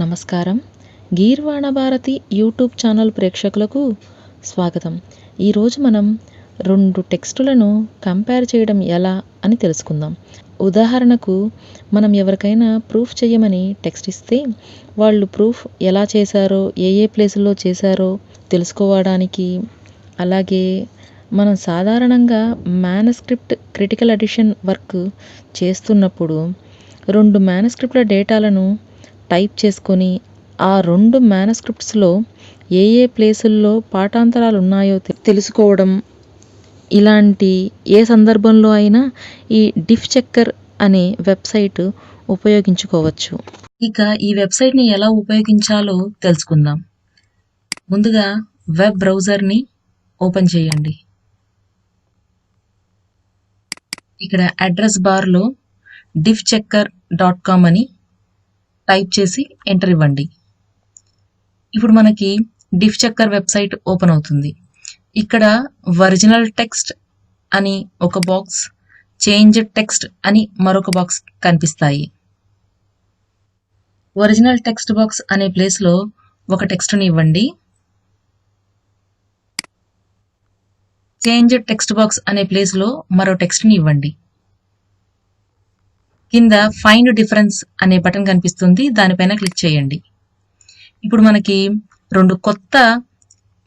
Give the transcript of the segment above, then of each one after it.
నమస్కారం. గీర్వాణ Bharati YouTube channel ప్రేక్షకులకు స్వాగతం. ఈరోజు మనం 2 టెక్స్టులను కంపేర్ చేయడం ఎలా అని తెలుసుకుందాం. ఉదాహరణకు మనం ఎవరికైనా ప్రూఫ్ చేయమని టెక్స్ట్ ఇస్తే వాళ్ళు ప్రూఫ్ ఎలా చేశారో, ఏ ప్లేసుల్లో చేశారో తెలుసుకోవడానికి, అలాగే మనం సాధారణంగా మ్యానుస్క్రిప్ట్ క్రిటికల్ ఎడిషన్ వర్క్ చేస్తున్నప్పుడు 2 మ్యానుస్క్రిప్ట్ల డేటాలను టైప్ చేసుకొని ఆ 2 మ్యానుస్క్రిప్ట్స్లో ఏ ప్లేసుల్లో పాఠాంతరాలు ఉన్నాయో తెలుసుకోవడం, ఇలాంటి ఏ సందర్భంలో అయినా ఈ డిఫ్చెక్కర్ అనే వెబ్సైట్ ఉపయోగించుకోవచ్చు. ఇక ఈ వెబ్సైట్ని ఎలా ఉపయోగించాలో తెలుసుకుందాం. ముందుగా వెబ్ బ్రౌజర్ని ఓపెన్ చేయండి. ఇక్కడ అడ్రస్ బార్లో diffchecker.com అని టైప్ చేసి ఎంటర్ ఇవ్వండి. ఇప్పుడు మనకి డిఫ్చెక్కర్ వెబ్సైట్ ఓపెన్ అవుతుంది. ఇక్కడ ఒరిజినల్ టెక్స్ట్ అని ఒక బాక్స్, చేంజ్ టెక్స్ట్ అని మరొక బాక్స్ కనిపిస్తాయి. ఒరిజినల్ టెక్స్ట్ బాక్స్ అనే ప్లేస్లో ఒక టెక్స్ట్ని ఇవ్వండి. చేంజ్ టెక్స్ట్ బాక్స్ అనే ప్లేస్లో మరో టెక్స్ట్ని ఇవ్వండి. కింద ఫైండ్ డిఫరెన్స్ అనే బటన్ కనిపిస్తుంది, దానిపైన క్లిక్ చేయండి. ఇప్పుడు మనకి 2 కొత్త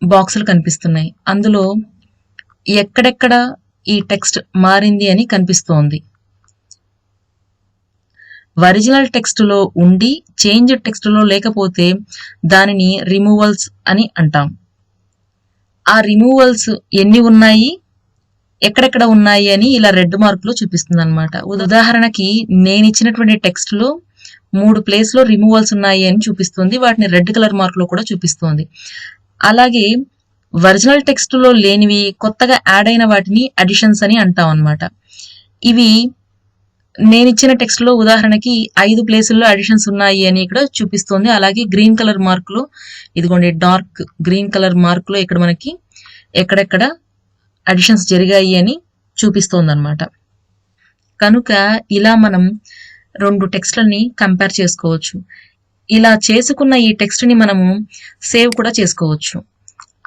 బాక్సులు కనిపిస్తున్నాయి. అందులో ఎక్కడెక్కడ ఈ టెక్స్ట్ మారింది అని కనిపిస్తోంది. ఒరిజినల్ టెక్స్ట్లో ఉండి చేంజ్ టెక్స్ట్లో లేకపోతే దానిని రిమూవల్స్ అని అంటాం. ఆ రిమూవల్స్ ఎన్ని ఉన్నాయి, ఎక్కడెక్కడ ఉన్నాయి అని ఇలా రెడ్ మార్కులో చూపిస్తుంది అనమాట. ఉదాహరణకి నేను ఇచ్చినటువంటి టెక్స్ట్ లో 3 ప్లేస్లో రిమూవల్స్ ఉన్నాయి అని చూపిస్తుంది, వాటిని రెడ్ కలర్ మార్కులో కూడా చూపిస్తుంది. అలాగే ఒరిజినల్ టెక్స్ట్ లో లేనివి, కొత్తగా యాడ్ అయిన వాటిని అడిషన్స్ అని అంటాం అనమాట. ఇవి నేను ఇచ్చిన టెక్స్ట్ లో ఉదాహరణకి 5 ప్లేసుల్లో అడిషన్స్ ఉన్నాయి అని ఇక్కడ చూపిస్తుంది. అలాగే గ్రీన్ కలర్ మార్కులో, ఇదిగోండి డార్క్ గ్రీన్ కలర్ మార్కులో ఇక్కడ మనకి ఎక్కడెక్కడ అడిషన్స్ జరిగాయి అని చూపిస్తోంది అనమాట. కనుక ఇలా మనం 2 టెక్స్ట్లని కంపేర్ చేసుకోవచ్చు. ఇలా చేసుకున్న ఈ టెక్స్ట్ని మనము సేవ్ కూడా చేసుకోవచ్చు.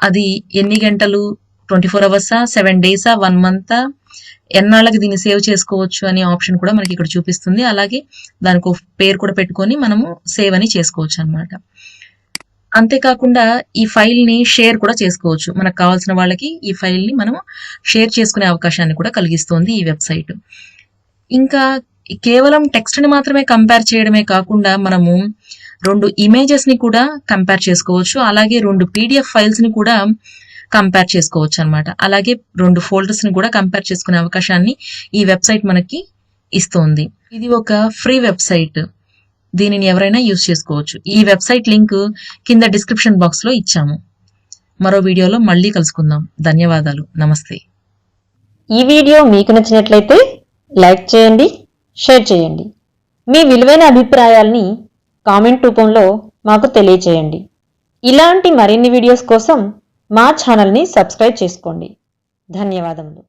అది ఎన్ని గంటలు, 24 అవర్సా, 7 డేసా, 1 మంతా, ఎన్నాళ్ళకి దీన్ని సేవ్ చేసుకోవచ్చు అనే ఆప్షన్ కూడా మనకి ఇక్కడ చూపిస్తుంది. అలాగే దానికి ఒక పేరు కూడా పెట్టుకొని మనము సేవ్ అని చేసుకోవచ్చు అనమాట. అంతేకాకుండా ఈ ఫైల్ని షేర్ కూడా చేసుకోవచ్చు. మనకు కావాల్సిన వాళ్ళకి ఈ ఫైల్ని మనం షేర్ చేసుకునే అవకాశాన్ని కూడా కలిగిస్తోంది ఈ వెబ్సైట్. ఇంకా కేవలం టెక్స్ట్ని మాత్రమే కంపేర్ చేయడమే కాకుండా మనము 2 ఇమేజెస్ని కూడా కంపేర్ చేసుకోవచ్చు. అలాగే 2 PDF ఫైల్స్ని కూడా కంపేర్ చేసుకోవచ్చు అనమాట. అలాగే 2 ఫోల్డర్స్ని కూడా కంపేర్ చేసుకునే అవకాశాన్ని ఈ వెబ్సైట్ మనకి ఇస్తోంది. ఇది ఒక ఫ్రీ వెబ్సైట్, దీనిని ఎవరైనా యూజ్ చేసుకోవచ్చు. ఈ వెబ్సైట్ లింక్ కింద డిస్క్రిప్షన్ బాక్స్లో ఇచ్చాము. మరో వీడియోలో మళ్ళీ కలుసుకుందాం. ధన్యవాదాలు. నమస్తే. ఈ వీడియో మీకు నచ్చినట్లయితే లైక్ చేయండి, షేర్ చేయండి. మీ విలువైన అభిప్రాయాల్ని కామెంట్ రూపంలో మాకు తెలియచేయండి. ఇలాంటి మరిన్ని వీడియోస్ కోసం మా ఛానల్ని సబ్స్క్రైబ్ చేసుకోండి. ధన్యవాదములు.